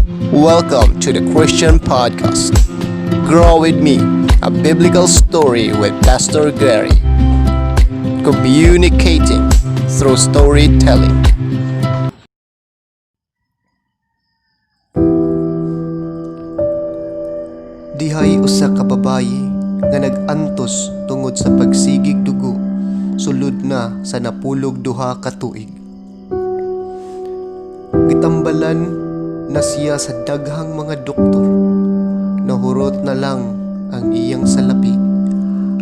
Welcome to the Christian Podcast. Grow with me, a biblical story with Pastor Gary. Communicating through storytelling. Dihay usa ka babayi nga nag-antos tungod sa pagsigig dugo sulod na sa napulog duha ka tuig. Gitambalan na siya sa daghang mga doktor. Nahurot na lang ang iyang salapi,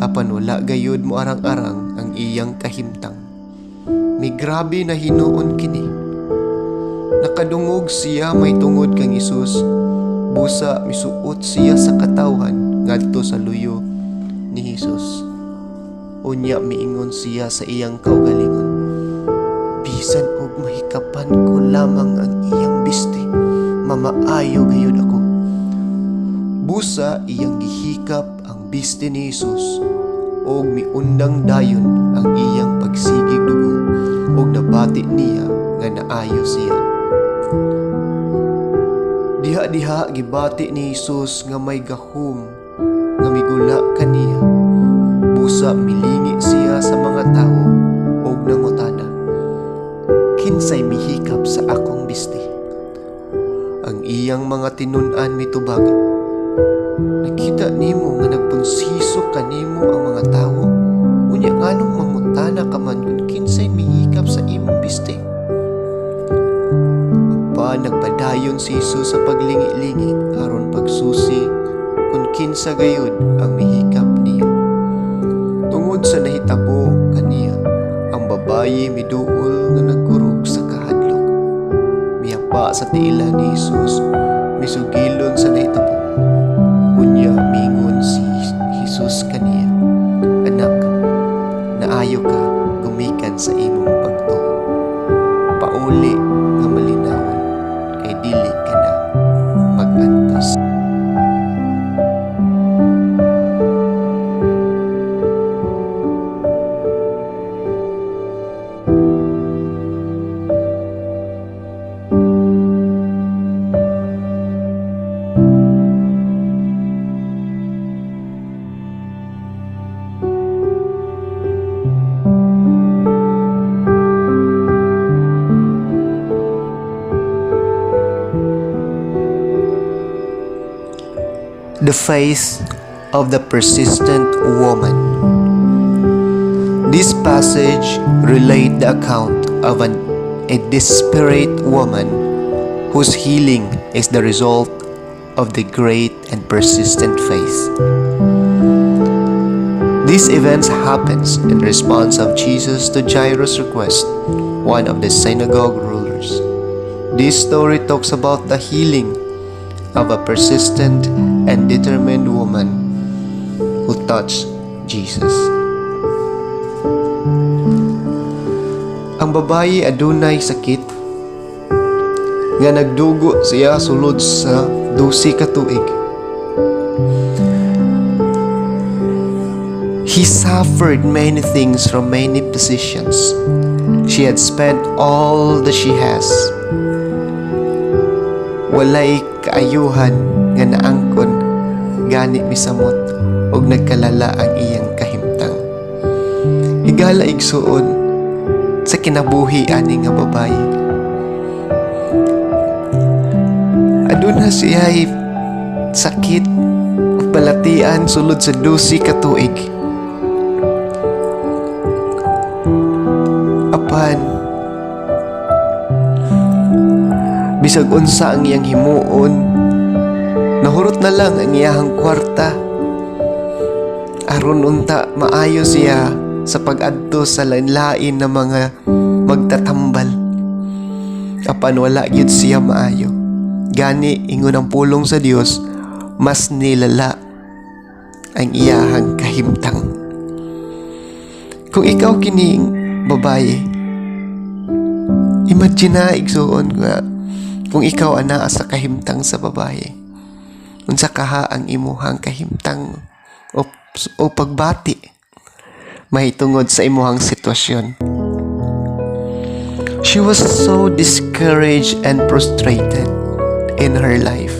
apan wala gayud mo arang-arang ang iyang kahimtang. May grabe na hinuon kini. Nakadungog siya may tungod kang Isus, busa misuot siya sa katawhan ngadto sa luyo ni Hesus. Unya miingon siya sa iyang kaugalingon, bisan og mahikapan ko lamang ang iyang biste, mamaayo gayud ako. Busa iyang gihikap ang biste ni Hesus og miundang dayon ang iyang pagsigig dugo og nabati niya nga naayo siya. Diha-diha gibati ni Hesus nga may gahom nga migula kaniya. Busa milingi siya sa mga tao og nangutana, kinsay mihikap sa akong biste? Ang iyang mga tinun-an mitubag, nakita nimo nga nagpunsiso kanimo ang mga tao, unya nganong mangutana ka man kung kinsay mihikap sa imong biste? Nagpadayon si Jesus sa paglingi-lingi aron pagsusi kung kinsa gayud ang mihikap niya. Tungod sa nahitabo kaniya, ang babayi miduol nga nagkurog sa kahadlok. Miyapa sa tiila ni Jesus, misugilon sa nahitabo. Unya mingon si Jesus kaniya, anak, naayo ka gumikan sa imong pagtuo. Pauli nga malinawon kay dili ka na mag-antos. The faith of the persistent woman. This passage relates the account of a desperate woman whose healing is the result of the great and persistent faith. This event happens in response of Jesus to Jairus' request, one of the synagogue rulers. This story talks about the healing of a persistent and determined woman who touched Jesus. Ang babayi adunay sakit nga nagdugo siya sulod sa 12 ka tuig. He suffered many things from many physicians. She had spent all that she has. Walay kaayuhan nga naangkon gani misamot og nagkalala ang iyang kahimtang. Higala igsuon sa kinabuhi ani nga babayi. Aduna siya'y sakit o balatian sulod sa 12 ka tuig. Apan bisag unsa ang iyang himuon, nahurot na lang ang iyahang kwarta aron unta maayo siya sa pag-adto sa lain-lain na mga magtatambal. Apan wala gyud siya maayo. Gani ingon ang pulong sa Dios, mas nilala ang iyahang kahimtang. Kung ikaw kining babaye, imagine na igsuon nga kung ikaw anaa sa kahimtang sa babaye, unsa kaha ang imuhang kahimtang o pagbati mahitungod sa imuhang sitwasyon. She was so discouraged and prostrated, in her life.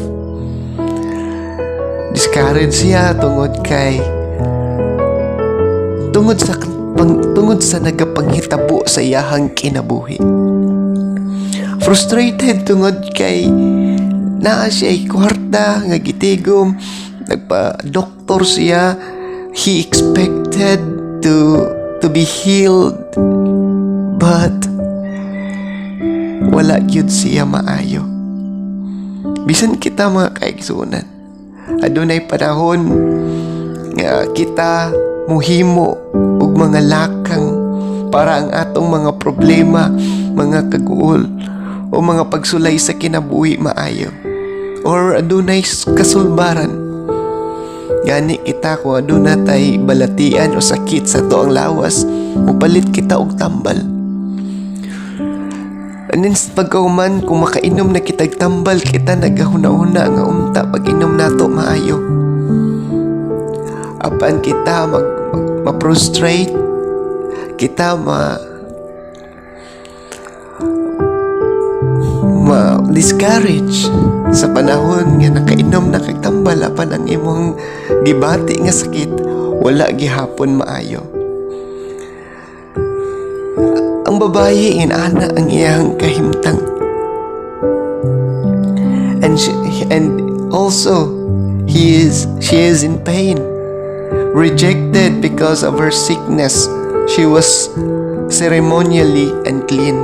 Discouraged siya tungod sa nagapanghitabo sa iyahang kinabuhi. Frustrated tungod kay naa siya kwarta nga gitigom, nagpa-doktor siya. He expected to be healed, but wala gyud siya maayo. Bisan kita mga kaigsunan, adunay panahon nga kita muhimo og mga lakang para ang atong mga problema, mga kaguol o mga pagsulay sa kinabuhi maayo, or adunay kasulbaran. Gani kita kung aduna tay balatian o sakit sa toang lawas, upalit kita og tambal. Anin pagkauman kung makainom na kitag tambal, kita nagahuna-huna nga unta pag inom nato maayo. Apan kita ma-prostrate, kita ma-discourage sa panahon nga nakainom na kagtambal, apan ang imong gibati nga sakit wala gihapon maayo. Ang babaye inana ang iyang kahimtang, and also she is in pain, rejected because of her sickness. She was ceremonially unclean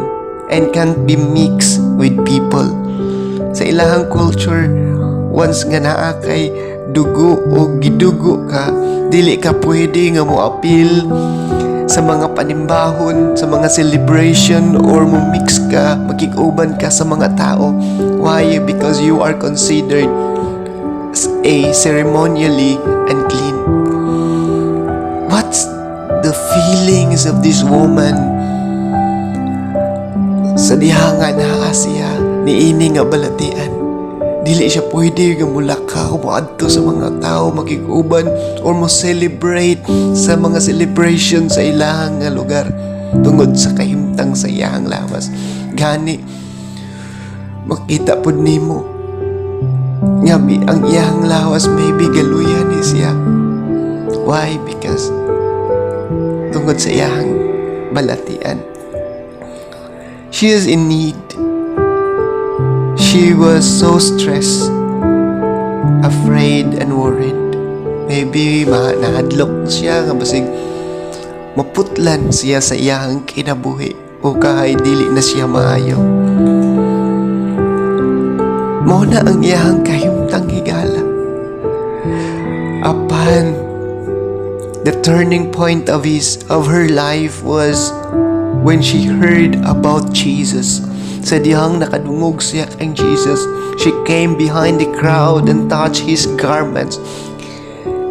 and can't be mixed with people. Sa ilahang culture, once nga naa kay dugo o gidugo ka, dili ka pwede nga moapil sa mga panimbahon, sa mga celebration, or mo mix ka, makig-uban ka sa mga tao. Why? Because you are considered a ceremonially unclean. What's the feelings of this woman? Sa dihangan na siya niini nga balatian, dili siya pwede nga mulakaw moadto sa mga tao, makig-uban or mo celebrate sa mga celebration sa ilahang nga lugar tungod sa kahimtang sa iyahang lawas. Gani makita pud nimo nga ang iyahang lawas maybe galuyan ni siya. Why? Because tungod sa iyahang balatian, she is in need. She was so stressed, afraid, and worried. Maybe nahadlok siya nga basig maputlan siya sa iyahang kinabuhi o kahay dili na siya maayo. Mao na ang iyahang kahimtang higala. Apan the turning point of her life was when she heard about Jesus. Sa dihang nakadungog siya kay Jesus, she came behind the crowd and touched his garments,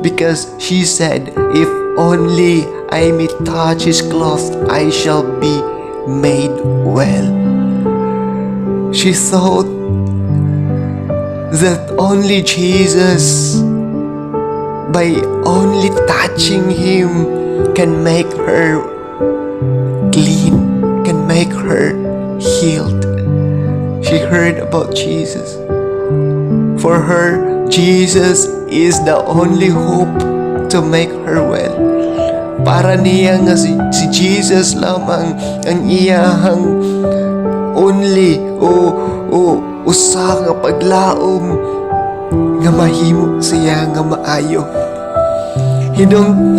because she said, "If only I may touch his cloth, I shall be made well." She thought that only Jesus, by only touching him, can make her clean, can make her healed. She heard about Jesus. For her, Jesus is the only hope to make her well. Para niya nga si Jesus lamang ang iyahang only o usa nga paglaom nga mahimo siya nga maayo.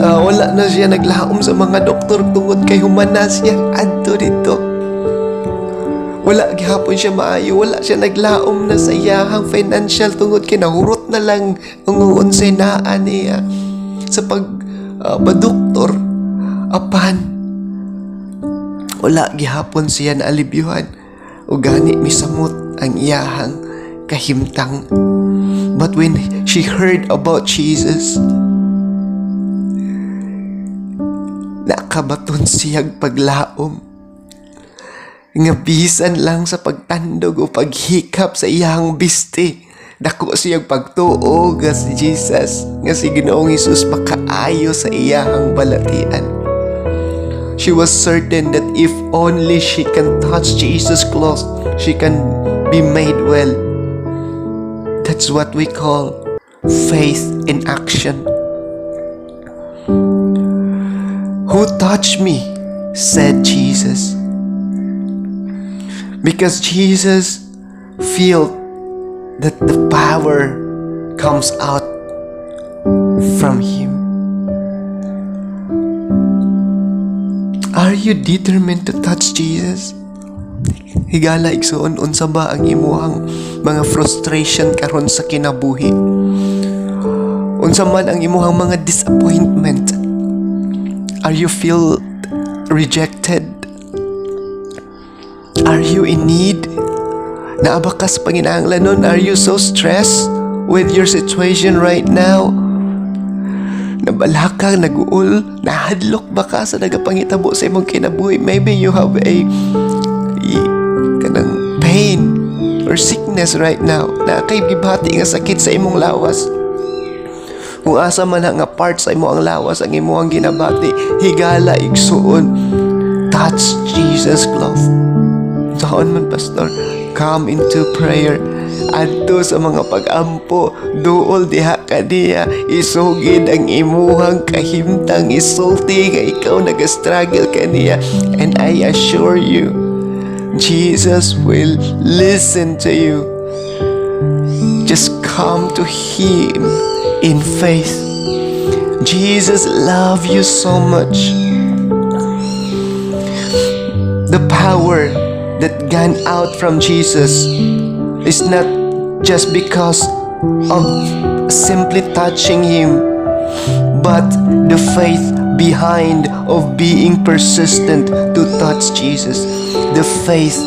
Wala na siya naglaom sa mga doktor tungod kay humana siya adto dito. Wala gihapon siya maayo, wala siya naglaom na sa iyahang financial tungod kay nahurot na lang ang unsay naa niya sa pagdoktor. Apan wala gihapon siya na alibyuhan o gani misamot ang iyahang kahimtang. But when she heard about Jesus, nakabaton siyag paglaom nga bisan lang sa pagtandog o paghikap sa iyang biste, dako siyang pagtuo nga si Jesus, nga si Ginoong Hesus makaayo sa iyang balatian. She was certain that if only she can touch Jesus' clothes, she can be made well. That's what we call faith in action. Who touched me? Said Jesus. Because Jesus felt that the power comes out from Him. Are you determined to touch Jesus? Higala igsoon unsa ba ang imuhang mga frustration karon sa kinabuhi? Unsa man ang imuhang mga disappointment? Are you feel rejected? Are you in need? Naabakas panginahanglanon? Are you so stressed with your situation right now? Nabalaka, naguol, nahadlok ba ka sa nagapangitabo sa imong kinabuhi? Maybe you have a kanang pain or sickness right now na kay gibati nga sakit sa imong lawas. Kung asa man nga part sa imo ang lawas ang imo ang ginabati, higala igsuon, touch Jesus' glove. Saan man, Pastor? Come into prayer. Adto sa mga pag-ampo, duol diha kaniya, isugid ang imuhang kahimtang, isulti nga ikaw nag-struggle kaniya. And I assure you, Jesus will listen to you. Just come to Him in faith. Jesus loves you so much. The power that gone out from Jesus is not just because of simply touching Him, but the faith behind of being persistent to touch Jesus. The faith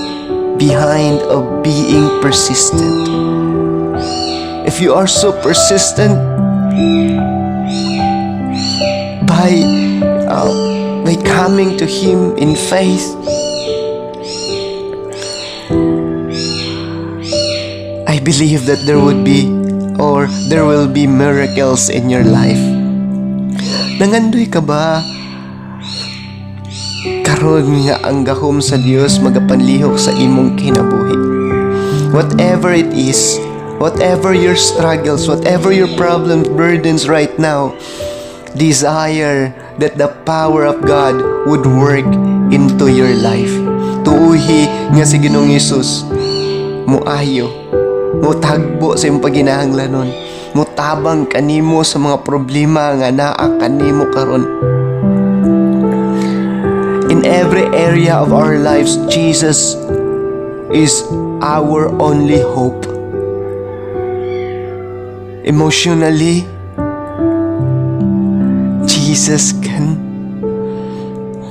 behind of being persistent. If you are so persistent by coming to Him in faith, I believe that there will be miracles in your life. Nangandoy ka ba karon nga ang gahom sa Dios magapanlihok sa imong kinabuhi? Whatever it is, whatever your struggles, whatever your problems, burdens right now, desire that the power of God would work into your life. Tuuhi nga si Ginoong Hesus muayo, mutagbo sa imong paginahanglanon, mutabang kanimo sa mga problema nga naa kanimo karon. In every area of our lives, Jesus is our only hope. Emotionally, Jesus can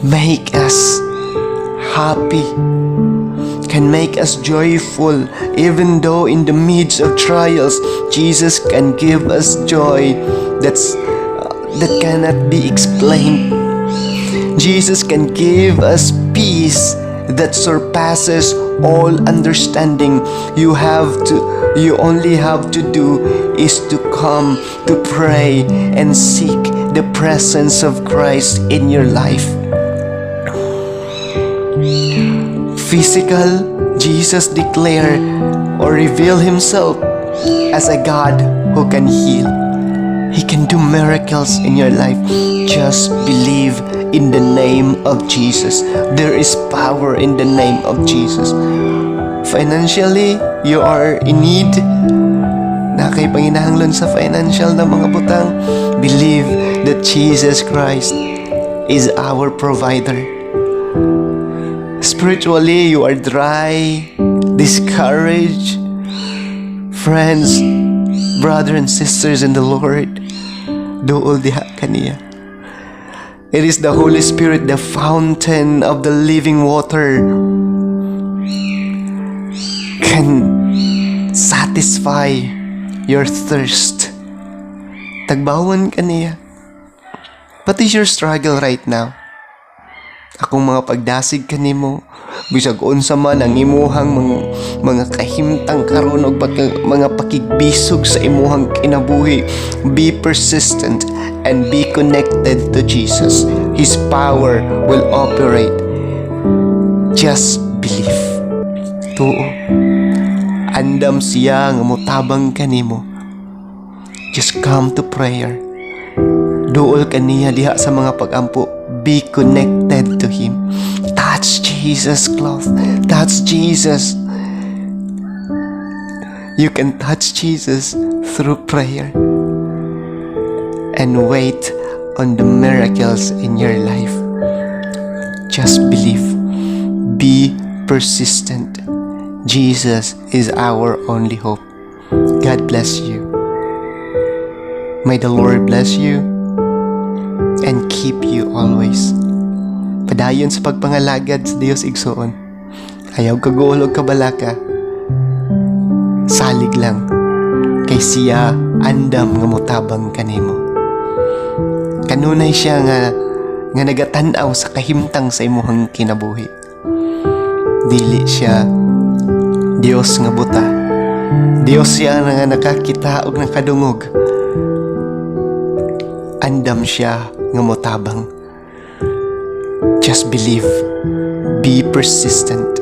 make us happy, can make us joyful. Even though in the midst of trials, Jesus can give us joy that cannot be explained. Jesus can give us peace that surpasses all understanding. You only have to do is to come to pray and seek the presence of Christ in your life. Physical, Jesus declared or revealed Himself as a God who can heal. He can do miracles in your life. Just believe in the name of Jesus. There is power in the name of Jesus. Financially, you are in need. Na kay panginahanglan sa financial na mga butang, believe that Jesus Christ is our provider. Spiritually, you are dry, discouraged. Friends, brothers and sisters in the Lord, duol diha kaniya. It is the Holy Spirit, the fountain of the living water, can satisfy your thirst. Tagbawan kaniya. What is your struggle right now? Akong mga pagdasig kanimo, bisag unsa man ang imuhang mga kahimtang karon og mga pakigbisog sa imuhang kinabuhi, be persistent and be connected to Jesus. His power will operate. Just believe. Tuo. Andam siya nga motabang kanimo. Just come to prayer. Duol kaniya diha sa mga pagampo. Be connected to Him. Touch Jesus close. Touch Jesus. You can touch Jesus through prayer and wait on the miracles in your life. Just believe. Be persistent. Jesus is our only hope. God bless you. May the Lord bless you and keep you always. Padayon sa pagpangalagad sa Dios igsoon. Ayaw kagulog kabalaka. Salig lang kay siya andam nga motabang kanimo. Kanunay siya nga nagatanaw sa kahimtang sa imuhang kinabuhi. Dili siya Dios nga buta. Dios siya nga nakakita og nakadungog. Andam siya nga motabang. Just believe. Be persistent.